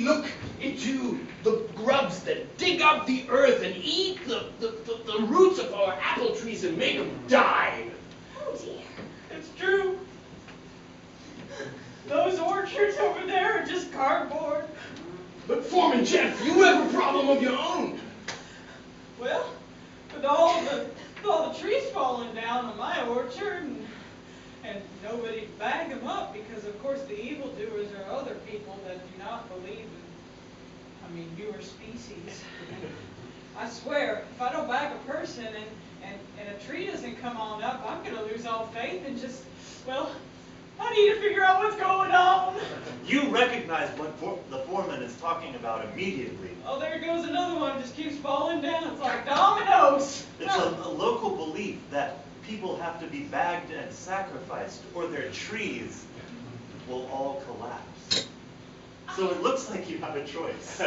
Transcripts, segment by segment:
look into the grubs that dig up the earth and eat the roots of our apple trees and make them die. Oh dear. It's true. Those orchards over there are just cardboard. But Foreman Jeff, you have a problem of your own. Well, with all the trees falling down on my orchard and nobody to bag them up because, of course, the evildoers are other people that do not believe in, newer species. I swear, if I don't bag a person and a tree doesn't come on up, I'm going to lose all faith and just, well, I need to figure out what's going on. You recognize what the foreman is talking about immediately. Oh, there goes another one. Just keeps falling down. It's like dominoes. It's a local belief that people have to be bagged and sacrificed or their trees will all collapse. So it looks like you have a choice.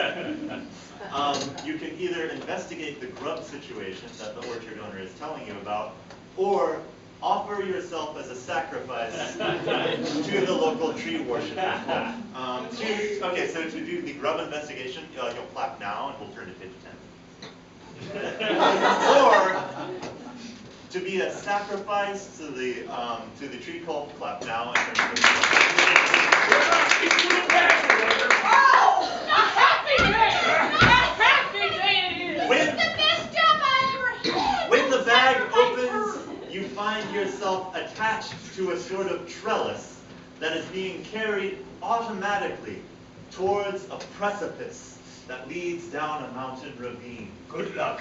You can either investigate the grub situation that the orchard owner is telling you about, or offer yourself as a sacrifice to the local tree worshippers. Okay, so to do the grub investigation, you'll clap now and we'll turn it 10. Or to be a sacrifice to the tree cult, clap now and turn it 50. Oh, a happy day! A happy day it is! It's the best job I ever had! When the bag opens, you find yourself attached to a sort of trellis that is being carried automatically towards a precipice that leads down a mountain ravine. Good luck.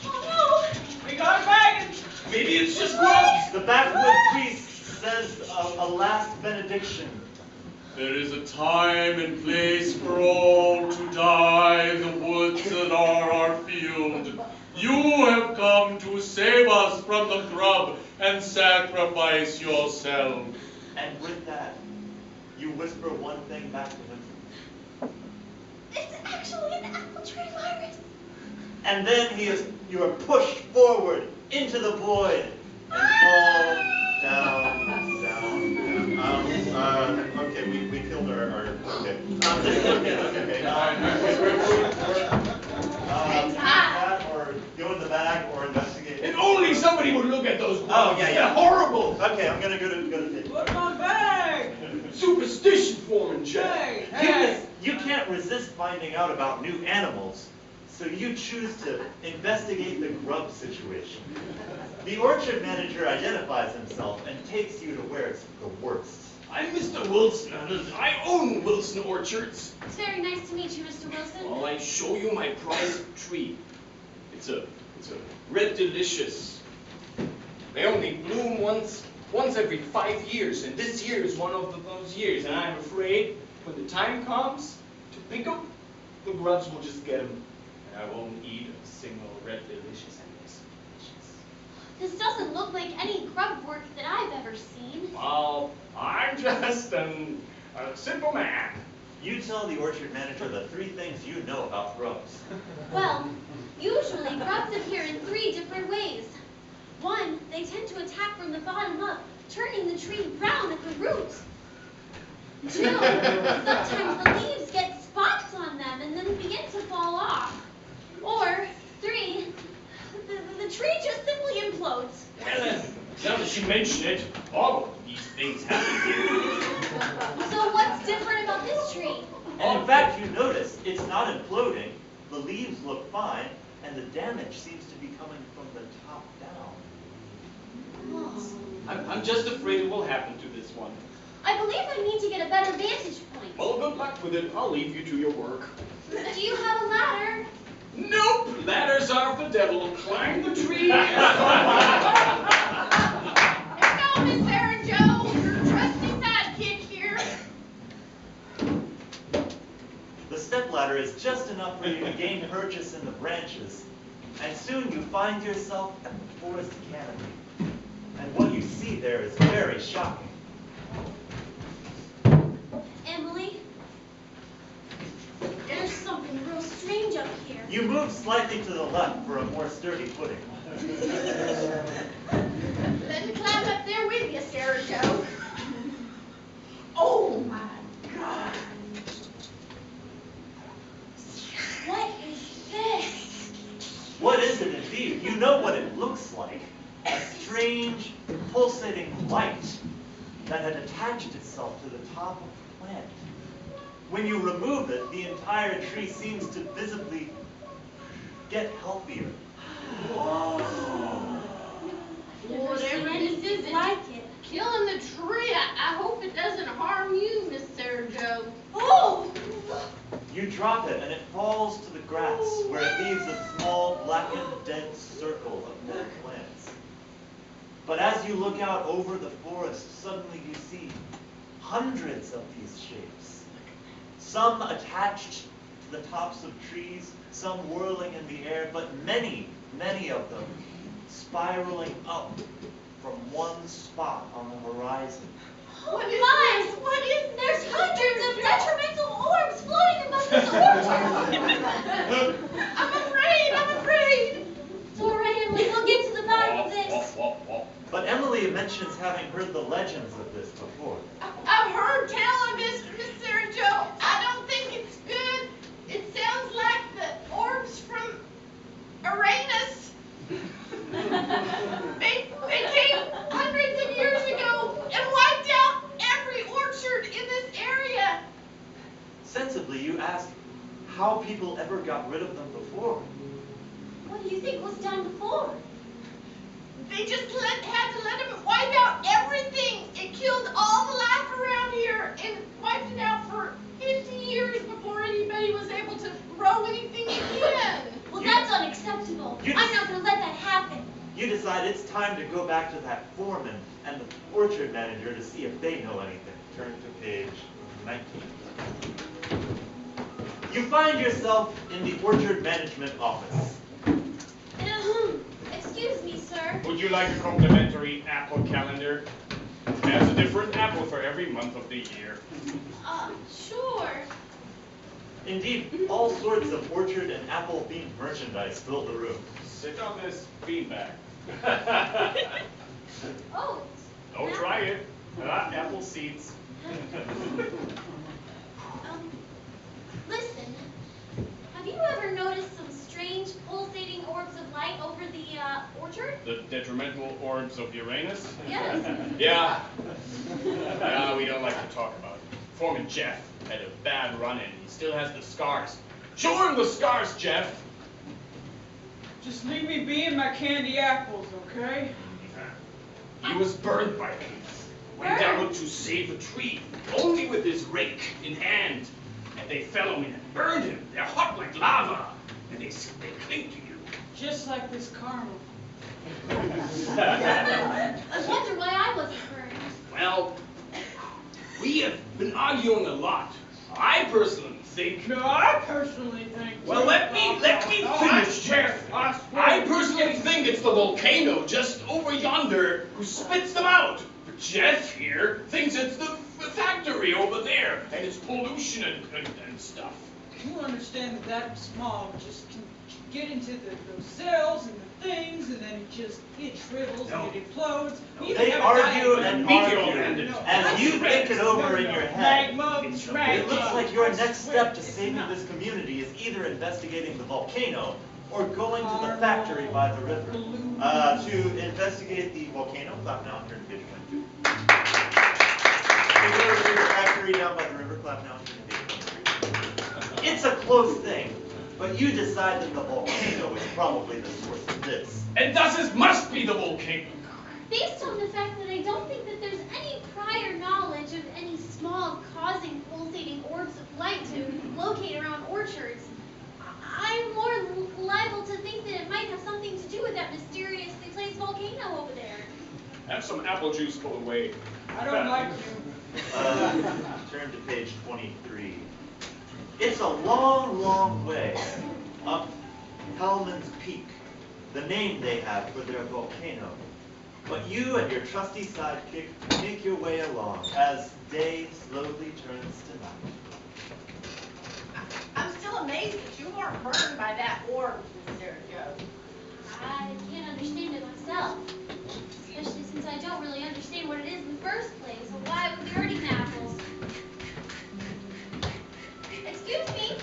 Oh We got a bag. Maybe it's just grubs. The backwood priest says a last benediction. There is a time and place for all to die. The woods that are our field. You have come to save us from the grub and sacrifice yourself. And with that, you whisper one thing back to him. It's actually an apple tree virus. And then you are pushed forward into the void and fall down. Okay, we killed our okay. That or go in the bag or investigate. If only somebody would look at those grubs. Oh, yeah. They're horrible. Okay, I'm gonna go to the What's my bag? Superstition, Foreman Jeff. Hey. You can't resist finding out about new animals, so you choose to investigate the grub situation. The orchard manager identifies himself and takes you to where it's the worst. I'm Mr. Wilson. I own Wilson Orchards. It's very nice to meet you, Mr. Wilson. Well, I show you my prized tree. It's a red delicious. They only bloom once every 5 years, and this year is one of those years. And I'm afraid when the time comes to pick them, the grubs will just get them, and I won't eat a single red delicious. This doesn't look like any grub work that I've ever seen. Well, I'm just a simple man. You tell the orchard manager the 3 things you know about grubs. Well, usually grubs appear in 3 different ways. 1, they tend to attack from the bottom up, turning the tree brown at the roots. 2, sometimes the leaves get spots on them and then begin to fall off. Or 3, the tree just simply implodes. Well, now that you mention it, all of these things happen here. So what's different about this tree? And in fact, you notice it's not imploding, the leaves look fine, and the damage seems to be coming from the top down. I'm just afraid it will happen to this one. I believe I need to get a better vantage point. Well, good luck with it. I'll leave you to your work. Do you have a ladder? Nope! Ladders are for the devil. Climb the tree. Here go, Miss Sarah Joe, your trusty sidekick here. The stepladder is just enough for you to gain purchase in the branches, and soon you find yourself at the forest canopy. And what you see there is very shocking. Emily, there's something real strange up here. You move slightly to the left for a more sturdy footing. Let me climb up there with you, Sarah Joe. Oh my God! know what it looks like. A strange, pulsating light that had attached itself to the top of the plant. When you remove it, the entire tree seems to visibly get healthier. Whatever this is, like it. killing the tree. I hope it doesn't harm you, Miss Sarah Joe. Oh! You drop it and it falls to the grass, where it leaves a small, blackened, dead circle of dead plants. But as you look out over the forest, suddenly you see hundreds of these shapes. Some attached to the tops of trees, some whirling in the air, but many, many of them spiraling up from one spot on the horizon. What is My! this? What is There's this? hundreds of detrimental orbs floating above this orchard! I'm afraid. I'm afraid. It's all right, Emily, we'll get to the bottom of this. But Emily mentions having heard the legends of this before. I've heard tell of this, Miss Sarah Joe. I don't think it's good. It sounds like the orbs from Uranus. They came hundreds of years ago and wiped out every orchard in this area. Sensibly, you ask how people ever got rid of them before. What do you think was done before? They just had to let them wipe out everything. It killed all the life around here and wiped it out for 50 years before anybody was able to grow anything again. Well, that's unacceptable. You I'm just- not going to let that happen. You decide it's time to go back to that foreman and the orchard manager to see if they know anything. Turn to page 19. You find yourself in the orchard management office. Excuse me, sir. Would you like a complimentary apple calendar? It has a different apple for every month of the year. Sure. Indeed, all sorts of orchard and apple-themed merchandise fill the room. Sit on this beanbag. Oh. Don't try it. Apple seeds. Listen. Have you ever noticed some strange pulsating orbs of light over the orchard? The detrimental orbs of Uranus? Yes. Yeah. Yeah, we don't like to talk about it. Foreman Jeff had a bad run-in. He still has the scars. Show him the scars, Jeff. Just leave me be in my candy apples, okay? He was burned by them. Went out to save a tree, only with his rake in hand. And they fell on him and burned him. They're hot like lava. And they cling to you. Just like this caramel. I wonder why I wasn't burned. Well, we have been arguing a lot. I personally think... No, I personally think... Well, let me finish, Jeff. I personally think it's the volcano just over yonder who spits them out. But Jeff here thinks it's the factory over there, and it's pollution and stuff. You understand that smog just can get into those cells and the things, and then it shrivels and it implodes. You They have a argue diagram. and Meteor argue. landed. As you think it over in your head, it looks like your next step to saving this community is either investigating the volcano or going to the factory by the river. To investigate the volcano, clap now, turn to page 22. To go to the factory down by the river, clap now, turn to page 23. It's a close thing, but you decide that the volcano is probably the source of this. And thus it must be the volcano. Based on the fact that I don't think that there's any prior knowledge of any smog causing pulsating orbs of light to locate around orchards, I'm more liable to think that it might have something to do with that mysteriously placed volcano over there. Have some apple juice pulled away. I don't like you. Turn to page 23. It's a long, long way up Hellman's Peak, the name they have for their volcano. But you and your trusty sidekick make your way along as day slowly turns to night. I'm still amazed that you weren't burned by that orb, Miss Sarah Joe. I can't understand it myself, especially since I don't really understand what it is in the first place, or why it would be hurting the apples. Excuse me?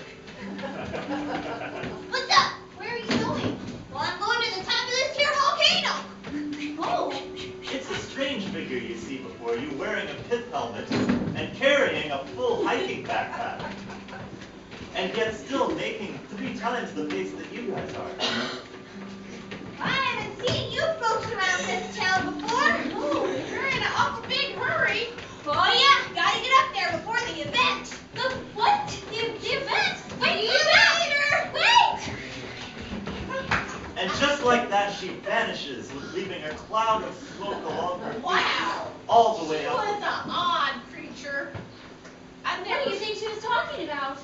What's up? Where are you going? Well, I'm going to the top of this tiny backpack, and yet still making 3 times the pace that you guys are. I haven't seen you folks around this town before. Oh, you're in an awful big hurry. Oh yeah, gotta get up there before the event. The what? The event? Wait, See the you event! later. Wait! And just like that, she vanishes, leaving a cloud of smoke along her feet, Wow. all the way She up. was an odd creature. I What never. do you think she was talking about?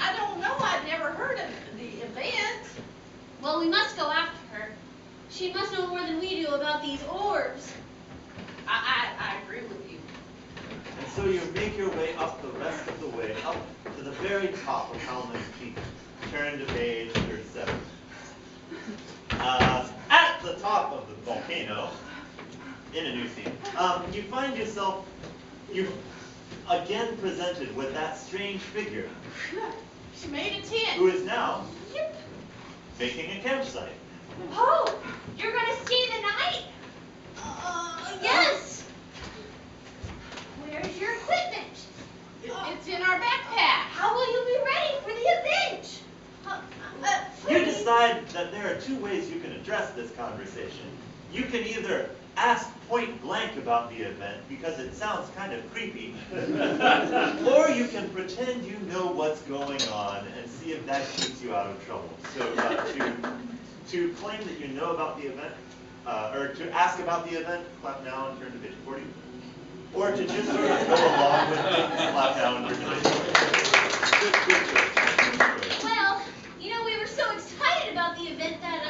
I don't know. I'd never heard of the event. Well, we must go after her. She must know more than we do about these orbs. I agree with you. And so you make your way up the rest of the way, up to the very top of Halman's Peak. Turn to page 37. At the top of the volcano, in a new scene, you find yourself, you again presented with that strange figure, She made a tent. who is now Yep. making a campsite. Oh, you're gonna stay the night? Yes. Where's your equipment? It's in our backpack. How will you be ready for the event? You decide that there are 2 ways you can address this conversation. You can either ask point blank about the event because it sounds kind of creepy, or you can pretend you know what's going on and see if that keeps you out of trouble. So to claim that you know about the event, or to ask about the event, clap now and turn to page 40. Or to just sort of go along with it, clap now and turn to page 40. Good choice. Well, you know, we were so excited about the event that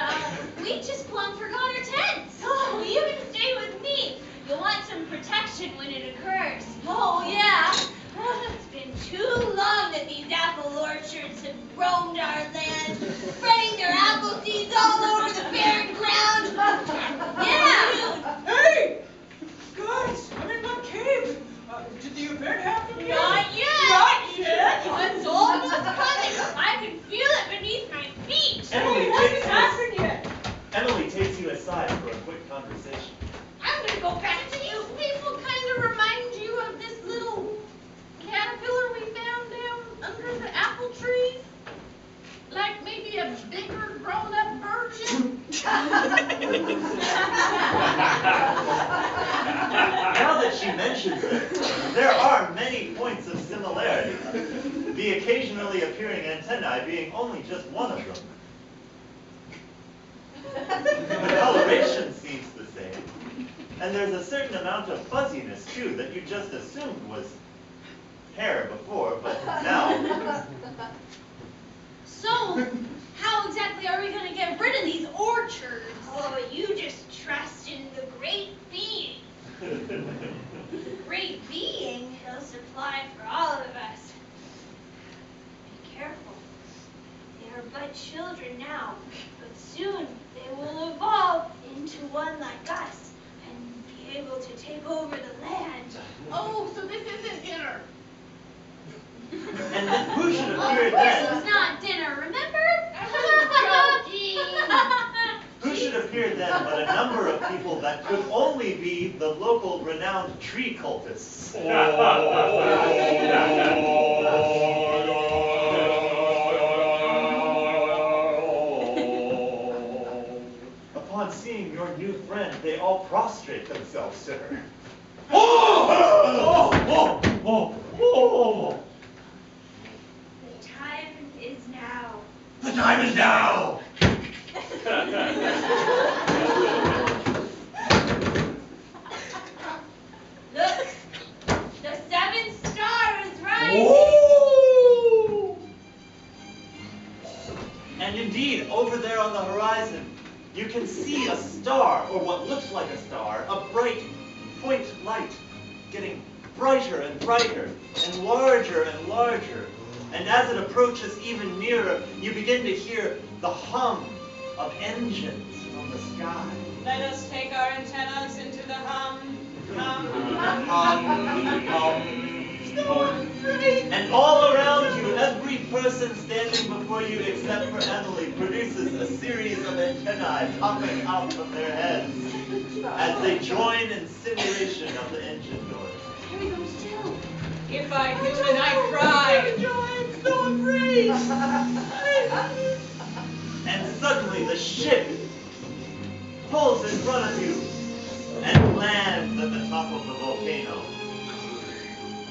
we just plumb forgot our tents. Oh, you can stay with me. You'll want some protection when it occurs. Oh, yeah. It's been too long that these apple orchards have roamed our land, spreading their apple seeds all over the barren ground. Yeah. Hey! Guys, I'm in my cave. Did the event happen yet? Not yet. Not yet? It's almost coming. I can feel it beneath my feet. Emily It hasn't takes happened yet. Emily takes you aside for a quick conversation. I'm gonna go back to you. People kind of remind you of this little caterpillar we found down under the apple trees. Like maybe a bigger, grown-up version. Now that she mentions it, there are many points of similarity. The occasionally appearing antennae being only just one of them. The coloration seems the same. And there's a certain amount of fuzziness, too, that you just assumed was hair before, but now... So, how exactly are we going to get rid of these orchards? Oh, you just trust in the great being. The great being, he'll supply for all of us. Be careful. They are but children now, but soon they will evolve into one like us and be able to take over the land. Oh, so this isn't dinner. And then who should Of appear course then? it's not dinner, remember? Who should appear then but a number of people that could only be the local renowned tree cultists? Upon seeing your new friend, they all prostrate themselves to her. The time is now. The time is now! Look, the 7th star is rising. And indeed, over there on the horizon, you can see a star, or what looks like a star, a bright point light, getting brighter and brighter, and larger and larger. And as it approaches even nearer, you begin to hear the hum of engines from the sky. Let us take our antennas into the hum. And all around you, every person standing before you except for Emily produces a series of antennae popping out from their heads as they join in simulation of the engine noise. Hear them still. If I do, and I try. I'm so afraid. And suddenly the ship pulls in front of you and lands at the top of the volcano.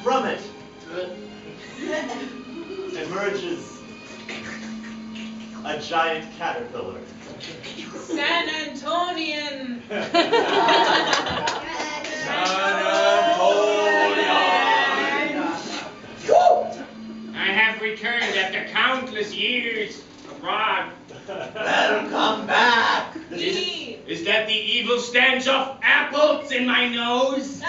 From it emerges a giant caterpillar. San Antonian. I have returned after countless years abroad. Welcome back! Is that the evil stench of apples in my nose?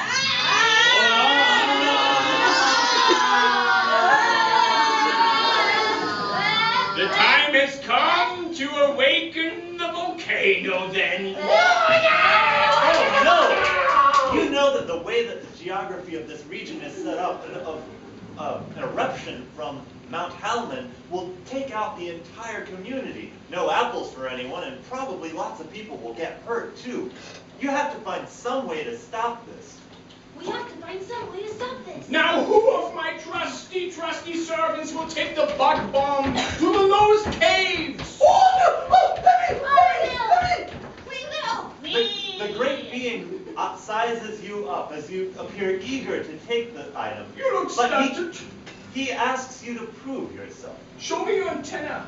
The time has come to awaken the volcano then. Oh no! You know that the way that the geography of this region is set up, an eruption from Mount Halman will take out the entire community. No apples for anyone, and probably lots of people will get hurt too. You have to find some way to stop this. We have to find some way to stop this. Now who of my trusty servants will take the bug bomb to the lowest caves? The great being sizes you up as you appear eager to take the item. You look But stunted. he asks you to prove yourself. Show me your antenna.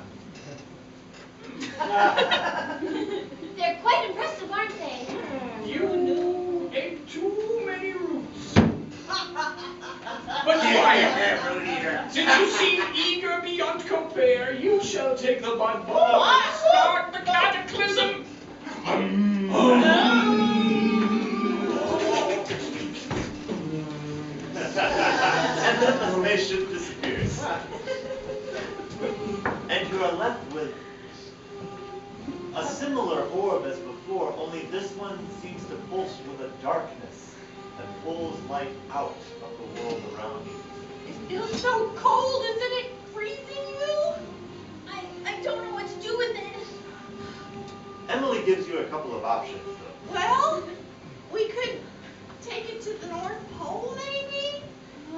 They're quite impressive, aren't they? You ate too many roots. But quiet, since you seem eager beyond compare, you shall take the bug bomb and start the cataclysm. And then the spaceship disappears. And you are left with a similar orb as before, only this one seems to pulse with a darkness that pulls light out of the world around you. It feels so cold, isn't it? Freezing you? I don't know what to do with it. Emily gives you a couple of options, though. Well, we could take it to the North Pole, maybe?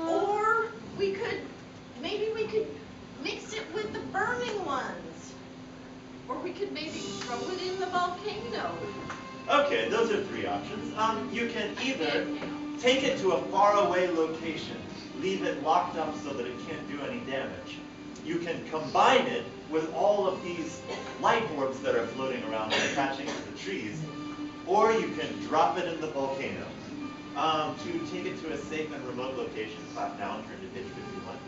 Or maybe we could mix it with the burning ones. Or we could maybe throw it in the volcano. Okay, those are three options. You can either take it to a faraway location, leave it locked up so that it can't do any damage. You can combine it with all of these light orbs that are floating around and attaching to the trees, or you can drop it in the volcano. To take it to a safe and remote location, clap now and turn to page 51.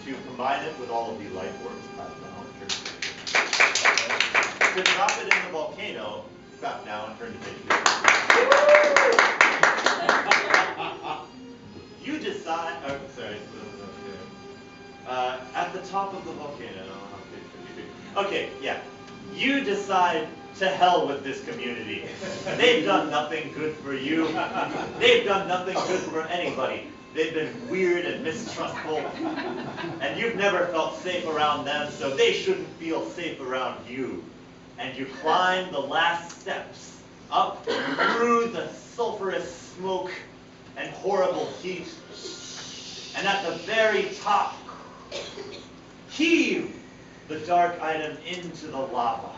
To combine it with all of the light orbs, clap now and turn to page 51. To drop it in the volcano, clap now and turn to page 51. You decide, at the top of the volcano, okay, yeah. You decide to hell with this community. They've done nothing good for you. They've done nothing good for anybody. They've been weird and mistrustful, and you've never felt safe around them, so they shouldn't feel safe around you. And you climb the last steps up through the sulfurous smoke and horrible heat, and at the very top, heave the dark item into the lava.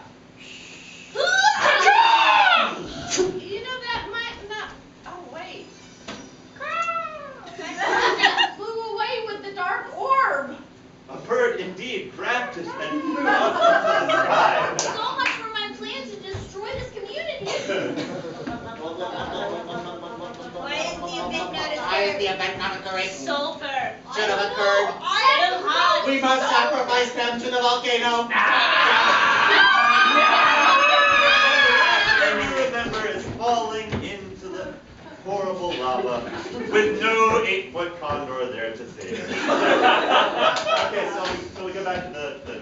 You know, that might not... Oh, wait. That flew away with the dark orb. A bird indeed grabbed it and flew up into the sky. So much for my plan to destroy this community. Why is the event not occurring? Sulfur. Should have occurred. Still hot. We must sacrifice them to the volcano. Then you remember is falling into the horrible lava with no 8-foot condor there to save it. Okay, so we go back to the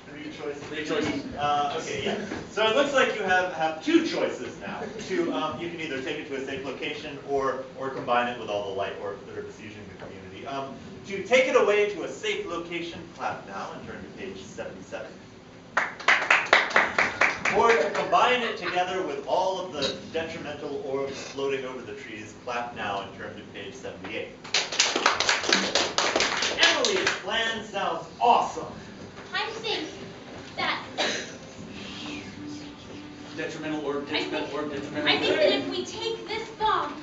three choices. Three choices. Okay, yeah. So it looks like you have two choices now. You can either take it to a safe location or combine it with all the light orbs that are besieging the community. To take it away to a safe location, clap now and turn to page 77. Or to combine it together with all of the detrimental orbs floating over the trees, clap now and turn to page 78. Emily's plan sounds awesome. I think that Detrimental orb, detrimental orb, detrimental I orb. think that if we take this bomb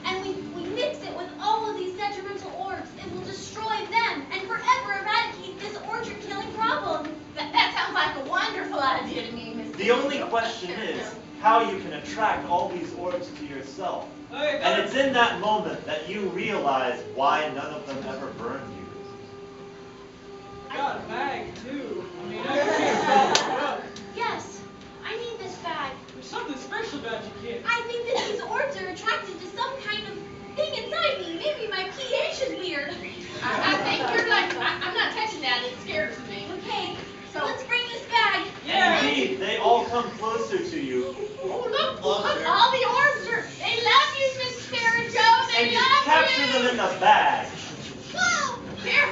and we mix it with all of these detrimental orbs, it will destroy them and forever eradicate this orchard-killing problem. That sounds like a wonderful idea to me, Mr. The only question is how you can attract all these orbs to yourself. Okay, And it's in that moment that you realize why none of them ever burned you. got a bag too. I mean, I can't follow it up. Yes, I need this bag. There's something special about you, kid. I think that these orbs are attracted to some kind of thing inside me. Maybe my pH is weird. I think you're like, I'm not touching that, it scares me. Okay, so let's bring this bag. Yeah. Indeed, they all come closer to you, Oh, look, all the orbs are, they love you, Miss Sarah Joe, and they you love capture you. them in the bag. Whoa, here.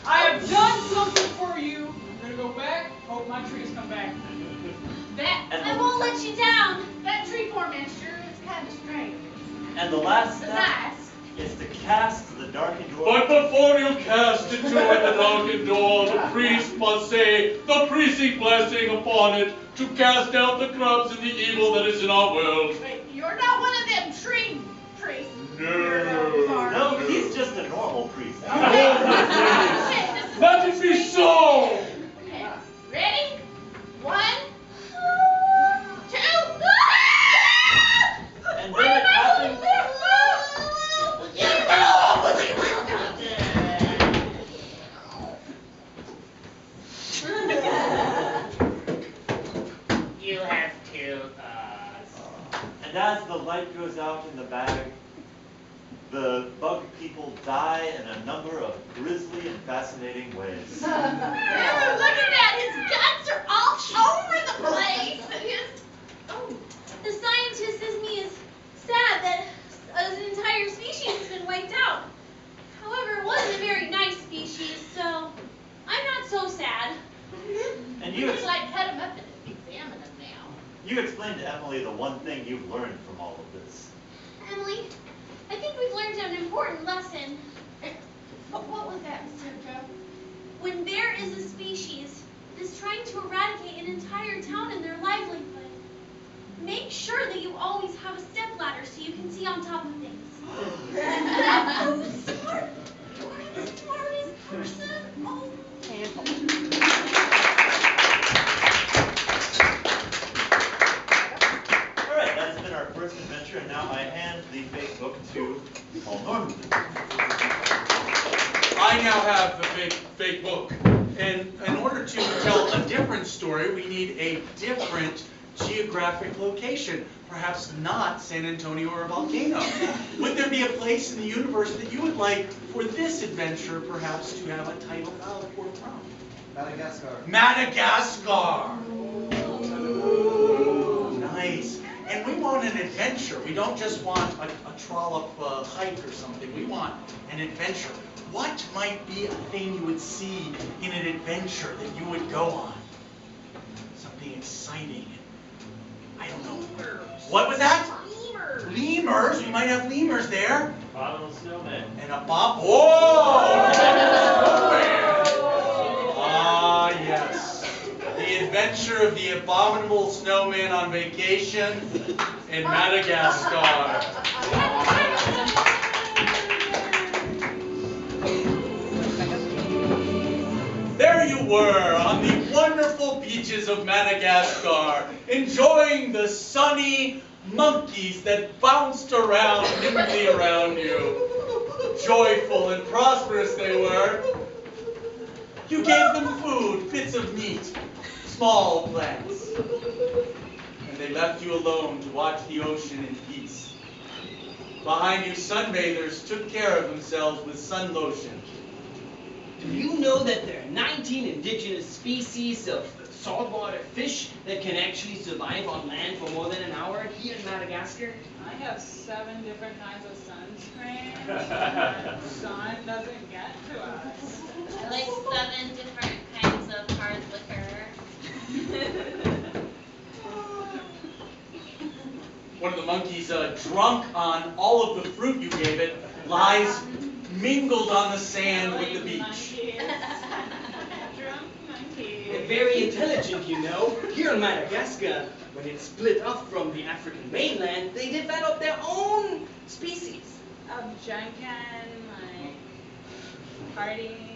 I have done something for you. I'm gonna go back. Hope my trees come back. I won't let you down. That tree formation sure is kind of strange. And the last It's step nice. is to cast the darkened But orb. before you cast it toward the darkened door, the priest must say the priestly blessing upon it to cast out the grubs and the evil that is in our world. Wait, you're not one of them tree priests. No. No, he's just a normal priest. Let it be so! Okay, ready? 1, 2. And then it happens. You have killed us. And as the light goes out in the bag, the bug people die in a number of grisly and fascinating ways. Look at that! His guts are all over the place! The scientist in me is sad that an entire species has been wiped out. However, it wasn't a very nice species, so I'm not so sad. And You you, just like cut him up and examine him now. you explained to Emily the one thing you've learned from all of this. Emily, I think we've learned an important lesson. What was that, Mr. Joe? When there is a species that is trying to eradicate an entire town and their livelihood, make sure that you always have a stepladder so you can see on top of things. That's so smart. You are the smartest person. Oh. Alright, that's been our first adventure, and now I hand the fake book to Paul Norman. I now have the fake book. And in order to tell a different story, we need a different geographic location. Perhaps not San Antonio or a volcano. Would there be a place in the universe that you would like for this adventure perhaps to have a title of or from? Madagascar. Madagascar! Ooh, nice. And we want an adventure. We don't just want a trollop hike or something. We want an adventure. What might be a thing you would see in an adventure that you would go on? Something exciting. I don't know. What was that? Lemurs. Lemurs. We might have lemurs there. Bottom snowman. And a bob. Whoa! Ah, yes. The adventure of the abominable snowman on vacation in Madagascar. There you were on the wonderful beaches of Madagascar, enjoying the sunny monkeys that bounced around nimbly around you. Joyful and prosperous they were. You gave them food, bits of meat, small plants. And they left you alone to watch the ocean in peace. Behind you, sunbathers took care of themselves with sun lotion. Do you know that there are 19 indigenous species of saltwater fish that can actually survive on land for more than an hour here in Madagascar? I have 7 different kinds of sunscreen. Sun doesn't get to us. I like 7 different kinds of hard liquor. One of the monkeys, drunk on all of the fruit you gave it, lies mingled on the sand with the Silly beach. monkeys. Drunk monkeys. They're very intelligent, you know. Here in Madagascar, when it split off from the African mainland, they developed their own species. Of Junkin, like partying.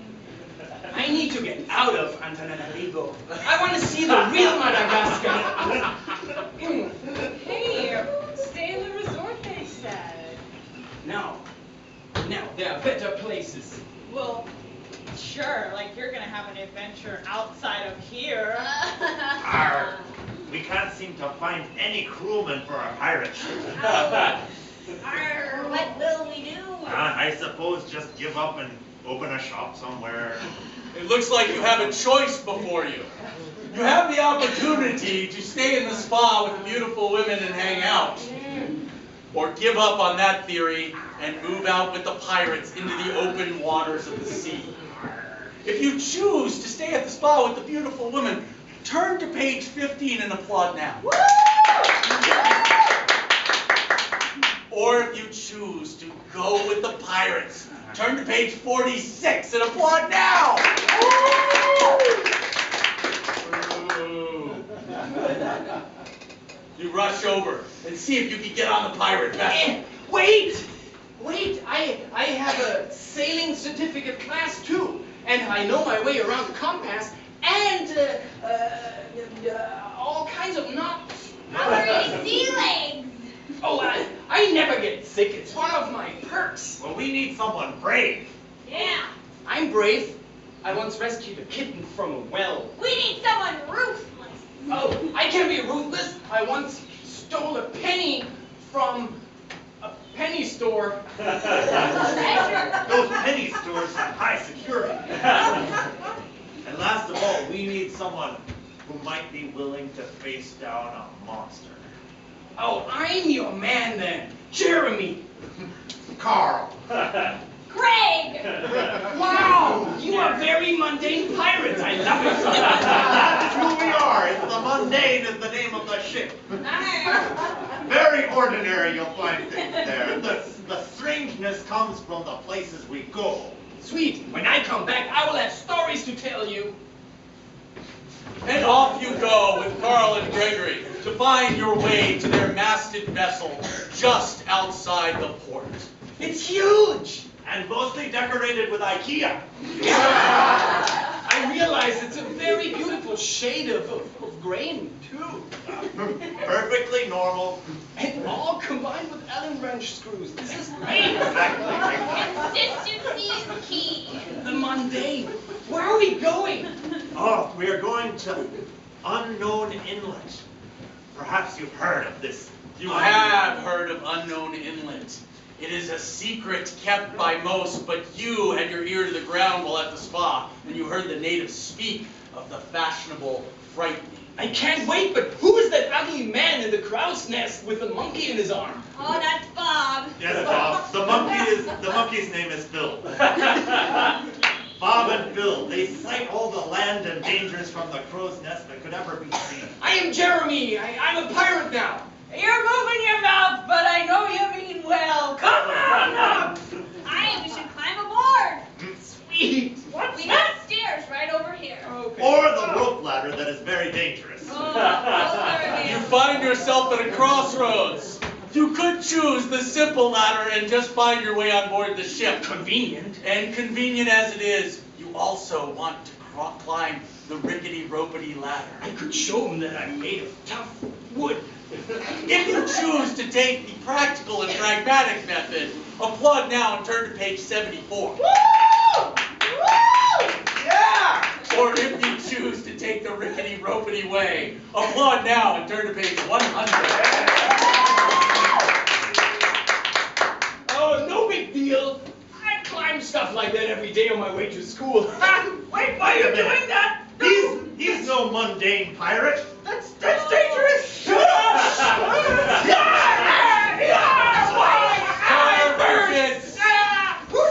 I need to get out of Antananarivo. I want to see the real Madagascar. Hey, stay in the resort, they said. Now, there are better places. Well, sure, like you're gonna have an adventure outside of here. Arr, we can't seem to find any crewmen for our pirate ship. Arr, what will we do? I suppose just give up and open a shop somewhere. It looks like you have a choice before you. You have the opportunity to stay in the spa with the beautiful women and hang out. Or give up on that theory and move out with the pirates into the open waters of the sea. If you choose to stay at the spa with the beautiful women, turn to page 15 and applaud now. Or if you choose to go with the pirates, turn to page 46 and applaud now. Ooh. You rush over and see if you can get on the pirate vessel. Wait! I have a sailing certificate class too, and I know my way around the compass and all kinds of knots. How are your sea legs? Oh, I never get sick. It's one of my perks. Well, we need someone brave. Yeah. I'm brave. I once rescued a kitten from a well. We need someone ruthless. Oh, I can be ruthless. I once stole a penny from a penny store. Treasure. Those penny stores have high security. And last of all, we need someone who might be willing to face down a monster. Oh, I'm your man then. Jeremy. Carl. Greg. Wow, you are very mundane pirates. I love it. That's who we are. It's the mundane is the name of the ship. Very ordinary, you'll find things there. The strangeness comes from the places we go. Sweet. When I come back, I will have stories to tell you. And off you go with Carl and Gregory to find your way to their masted vessel just outside the port. It's huge. And mostly decorated with IKEA. I realize it's a very beautiful shade of grain, too. Perfectly normal. And all combined with Allen wrench screws. This is great. Consistency is key. The mundane. Where are we going? Oh, we are going to Unknown Inlet. Perhaps you've heard of this. You have heard of Unknown Inlet. It is a secret kept by most, but you had your ear to the ground while at the spa, and you heard the natives speak of the fashionable frightening. I can't wait, but who is that ugly man in the crow's nest with a monkey in his arm? Oh, that's Bob. Yes, Bob. The monkey's name is Phil. Bob and Phil, they sight all the land and dangers from the crow's nest that could ever be seen. I am Jeremy. I'm a pirate now. You're moving your mouth, but I know you mean well. Come on up. We should climb aboard. Sweet. What's We that? got stairs right over here. Okay. Or the rope ladder that is very dangerous. Oh, those are You new. find yourself at a crossroads. You could choose the simple ladder and just find your way on board the ship. Convenient. And convenient as it is, you also want to climb the rickety-ropety ladder. I could show him that I'm made of tough wood. If you choose to take the practical and pragmatic method, applaud now and turn to page 74. Woo! Woo! Yeah! Or if you choose to take the rickety-ropety way, applaud now and turn to page 100. Oh, no big deal. I climb stuff like that every day on my way to school. Wait, why are you doing that? He's no mundane pirate. That's dangerous. Who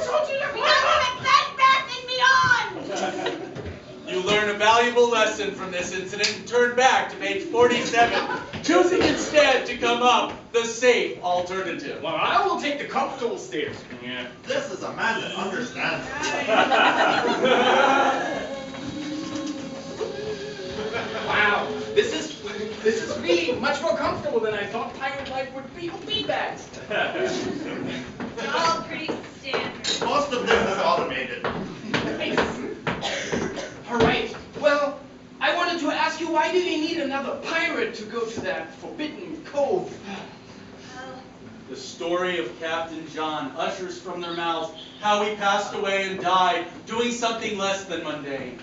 told you to Because of the bed bath and beyond. You learn a valuable lesson from this incident and turn back to page 47 choosing instead to come up the safe alternative. Well, I will take the comfortable stairs. Yeah. This is a man that understands. Wow, this is really much more comfortable than I thought pirate life would be. Beanbags. It's all pretty standard. Most of this is automated. All right. Well, I wanted to ask you, why do you need another pirate to go to that forbidden cove? The story of Captain John ushers from their mouths how he passed away and died doing something less than mundane.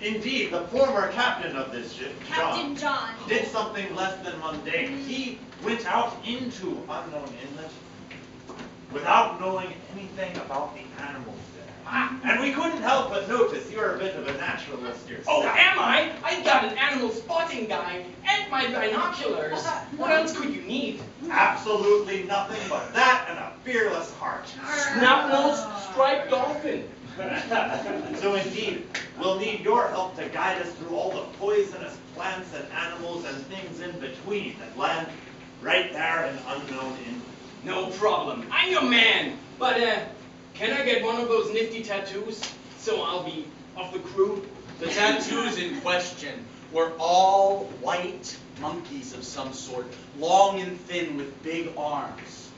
Indeed, the former captain of this ship, Captain John. did something less than mundane. He went out into unknown inlet without knowing anything about the animals there. And we couldn't help but notice you're a bit of a naturalist yourself. Oh, am I? I got an animal spotting guide and my binoculars. What else could you need? Absolutely nothing but that and a fearless heart. Snub-nosed striped dolphin. So indeed, we'll need your help to guide us through all the poisonous plants and animals and things in between that land right there in unknown inlet. No problem. I'm your man. But, can I get one of those nifty tattoos? So I'll be of the crew? The tattoos in question were all white monkeys of some sort, long and thin with big arms.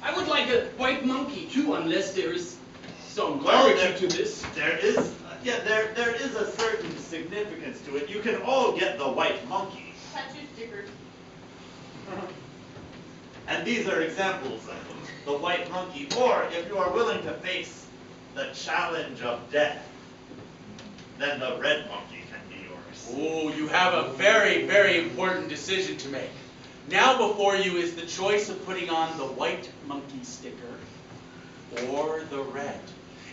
I would like a white monkey too, unless there is some Well, clarity to this. There is a certain significance to it. You can all get the white monkey. Tattoo stickers. And these are examples of them. The white monkey, or if you are willing to face the challenge of death, then the red monkey can be yours. Oh, you have a very, very important decision to make. Now before you is the choice of putting on the white monkey sticker or the red.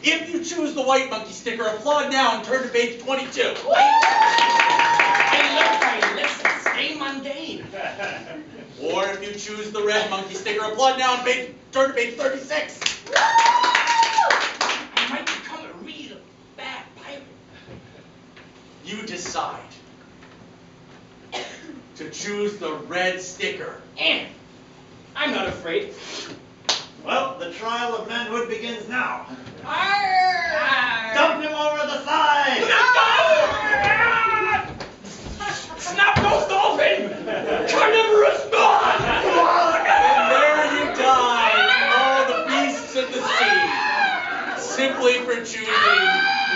If you choose the white monkey sticker, applaud now and turn to page 22. I love my lips stay mundane. Or if you choose the red monkey sticker, applaud now and turn to page 36. I might become a real bad pirate. You decide to choose the red sticker. And I'm not afraid. Well, the trial of manhood begins now. Arr! Dump him over the side! Snub-nosed dolphin! Carnivorous god! And there you die, all the beasts of the sea, simply for choosing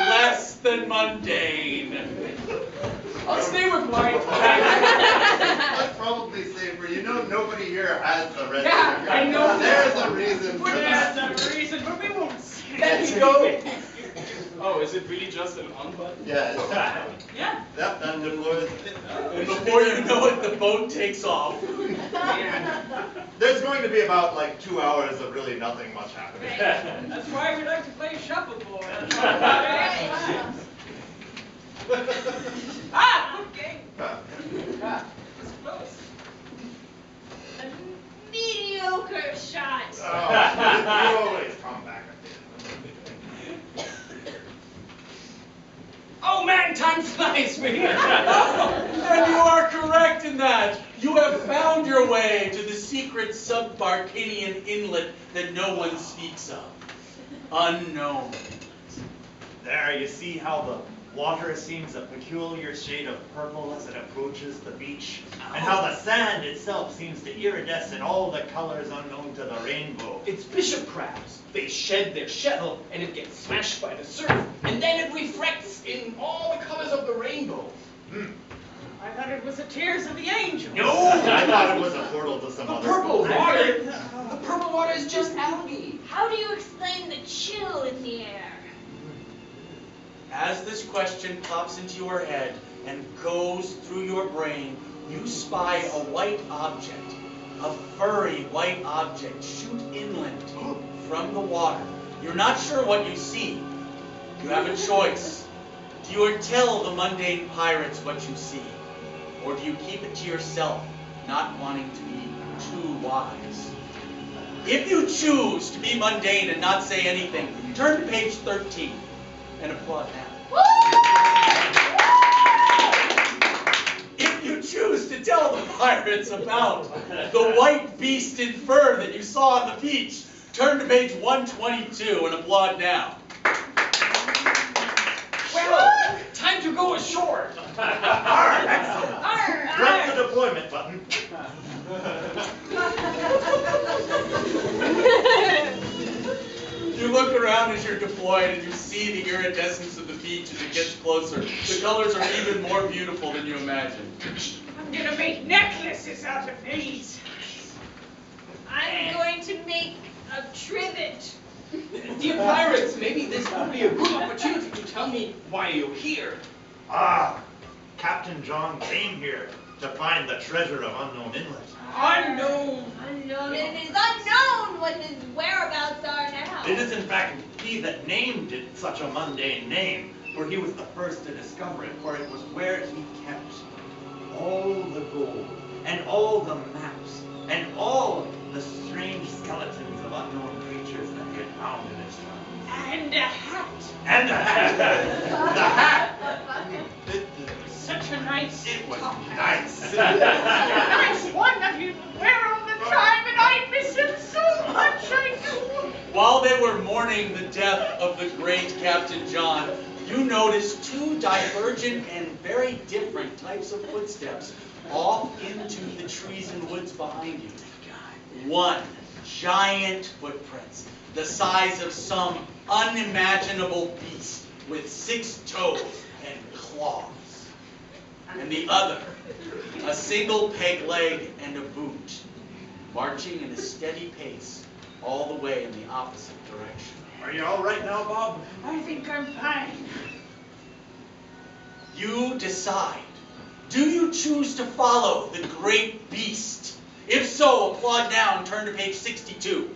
less than mundane. I'll stay with white. That's probably safer. You know nobody here has the red Yeah, sticker. I know. There's a reason for that. That's a reason, but we won't say Let me go. Oh, is it really just an on button? Yes. Yeah. That deploys. And before you know it, the boat takes off. There's going to be about like 2 hours of really nothing much happening. That's why we like to play shuffleboard. Ah, good game. It's close. A mediocre shot. Oh, you always come back at the end. Oh man, time flies, man. And you are correct in that. You have found your way to the secret sub-Barcanian inlet that no one speaks of. Unknown. There, you see how the water seems a peculiar shade of purple as it approaches the beach, and how the sand itself seems to iridesce in all the colors unknown to the rainbow. It's bishop crabs. They shed their shell and it gets smashed by the surf, and then it reflects in all the colors of the rainbow. I thought it was the tears of the angel. No! I thought it was a portal to some The other purple planet. water, the purple water is just algae. How do you explain the chill in the air? As this question pops into your head and goes through your brain, you spy a white object, a furry white object, shoot inland from the water. You're not sure what you see. You have a choice. Do you tell the mundane pirates what you see? Or do you keep it to yourself, not wanting to be too wise? If you choose to be mundane and not say anything, turn to page 13 and applaud now. If you choose to tell the pirates about the white beast in fur that you saw on the beach. Turn to page 122 and applaud now. Well, time to go ashore. Excellent. Press the deployment button. You look around as you're deployed and you see the iridescence of the beach as it gets closer. The colors are even more beautiful than you imagined. I'm gonna make necklaces out of these. I'm going to make a trivet. Dear pirates, maybe this would be a good opportunity to tell me why you're here. Ah, Captain John came here to find the treasure of Unknown Inlet. Unknown. Unknown. It is unknown what his whereabouts are now. It is in fact he that named it such a mundane name, for he was the first to discover it, for it was where he kept all the gold, and all the maps, and all the strange skeletons of unknown creatures that he had found in his travels. And a hat. And the hat! The hat! Such a nice. It was nice. Such a nice one that he would wear all the time, and I miss him so much, I do. While they were mourning the death of the great Captain John, you noticed two divergent and very different types of footsteps off into the trees and woods behind you. One, giant footprints, the size of some unimaginable beast with 6 toes and claws. And the other, a single peg leg and a boot, marching in a steady pace all the way in the opposite direction. Are you all right now, Bob? I think I'm fine. You decide. Do you choose to follow the great beast? If so, applaud now and turn to page 62.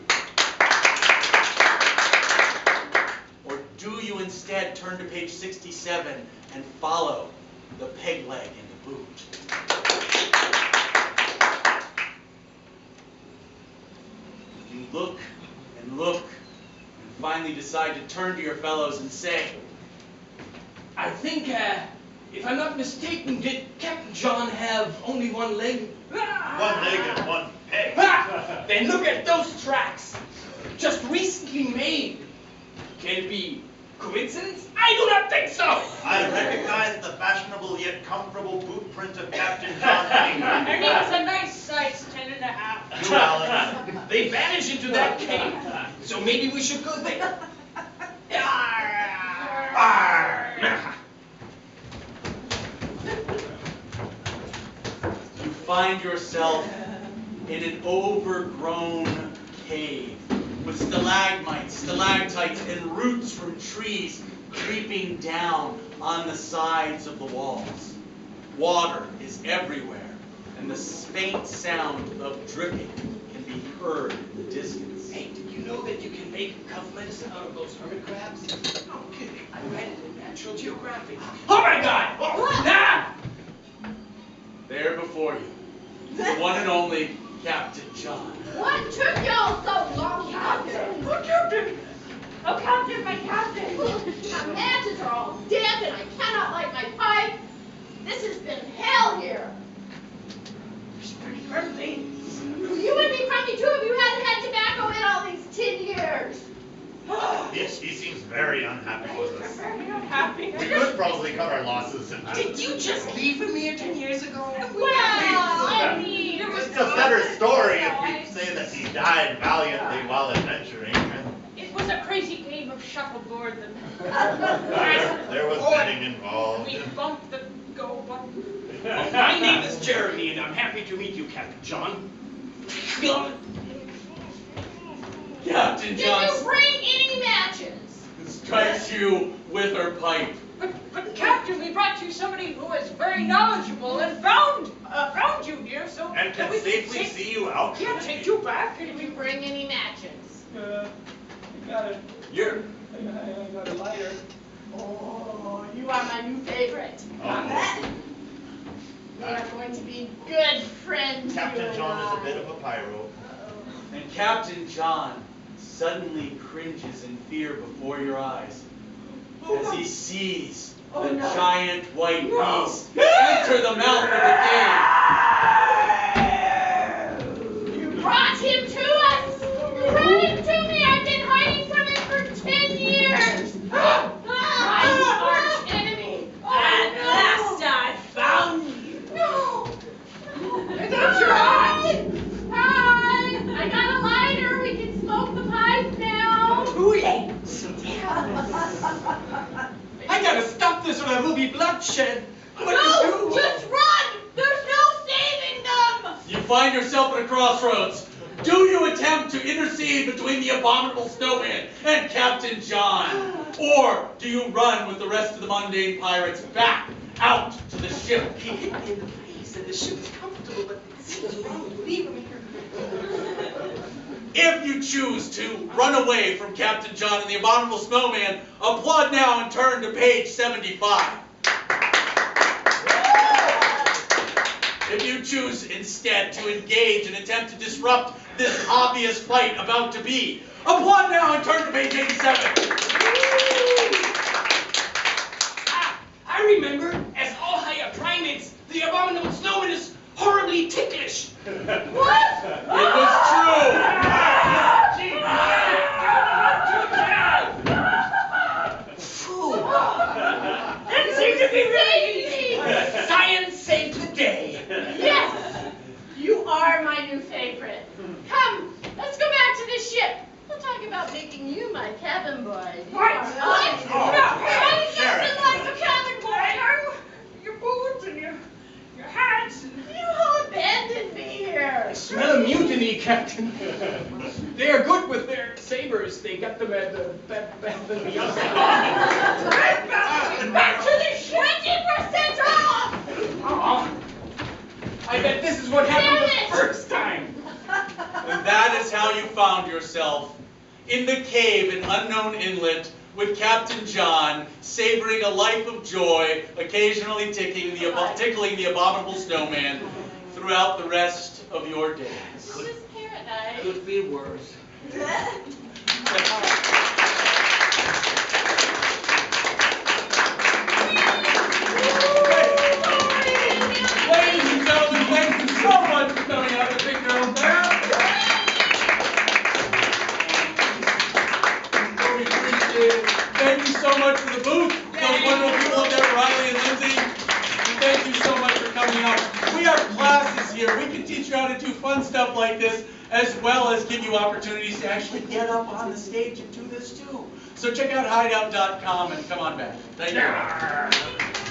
Or do you instead turn to page 67 and follow the peg leg and the boot? You look and look and finally decide to turn to your fellows and say, I think, if I'm not mistaken, did Captain John have only one leg? One leg and one peg. Ha! Then look at those tracks. Just recently made. Can it be coincidence? I do not think so. I recognize the fashionable yet comfortable boot print of Captain John And King. it was a nice size 10.5. You, Alex. They vanish into that cave. So maybe we should go there. You find yourself in an overgrown cave with stalagmites, stalactites, and roots from trees creeping down on the sides of the walls. Water is everywhere, and the faint sound of dripping can be heard in the distance. Hey, did you know that you can make cough medicine out of those hermit crabs? No kidding. I read it in Natural Geographic. Oh my God! Ah! There before you, the one and only Captain John. What took y'all so long, Captain? Oh, Captain! Oh, Captain, my Captain! My matches are all damp and I cannot light my pipe. This has been hell here. It's pretty friendly. You would be crummy too if you hadn't had tobacco in all these 10 years. Yes, he seems very unhappy with I'm us. very unhappy. We could probably cut our losses and Did you just leave him here 10 years ago? Well, I mean, it was It's a better story if we say that he died valiantly while adventuring. It was a crazy game of shuffleboard. There was betting involved. We bumped the go button. My name is Jeremy, and I'm happy to meet you, Captain John. Captain did John you bring any matches? strikes you with her pipe. But Captain, we brought you somebody who is very knowledgeable and found you here, so And can we safely take- see you out. Yeah, take you back. Did you bring any matches? You're I got a lighter. Oh, you are my new favorite. Oh. We are going to be good friends. Captain you and John is a I. bit of a pyro. and Captain John suddenly cringes in fear before your eyes as he sees the giant white beast enter the mouth of the cave. there will be bloodshed. What No, to do? just run! There's no saving them! You find yourself at a crossroads. Do you attempt to intercede between the abominable snowman and Captain John? Or do you run with the rest of the mundane pirates back out to the ship? He hit me in the face and the ship is comfortable, but something's wrong. Leave him here. If you choose to run away from Captain John and the abominable snowman, applaud now and turn to page 75. If you choose instead to engage and attempt to disrupt this obvious fight about to be, applaud now and turn to page 87. I remember, as all higher primates, the abominable snowman is horribly ticklish. What? It was true. That seems to be really science saved the day. Yes! You are my new favorite. Come, let's go back to the ship. We'll talk about making you my cabin boy. What? Oh, Why is Sharon. nothing like a cabin boy? Your boots and your hats and... You all abandoned me here. I smell a mutiny, Captain. They are good with their sabers. They got them at the back of the Back to the ship! 20% off! Oh, I bet this is what happened Damn the it! first time. And that is how you found yourself in the cave in Unknown Inlet with Captain John, savoring a life of joy, occasionally tickling the abominable snowman throughout the rest of your days. This is paradise. Could be worse. Ladies and gentlemen, thank you so much for coming out to pick your own path. We appreciate it. Thank you so much for the booth. Those wonderful people up there, Riley and Lindsay. And thank you so much for coming out. We have classes here. We can teach you how to do fun stuff like this, as well as give you opportunities to actually get up on the stage and do this too. So check out hideout.com and come on back. Thank you.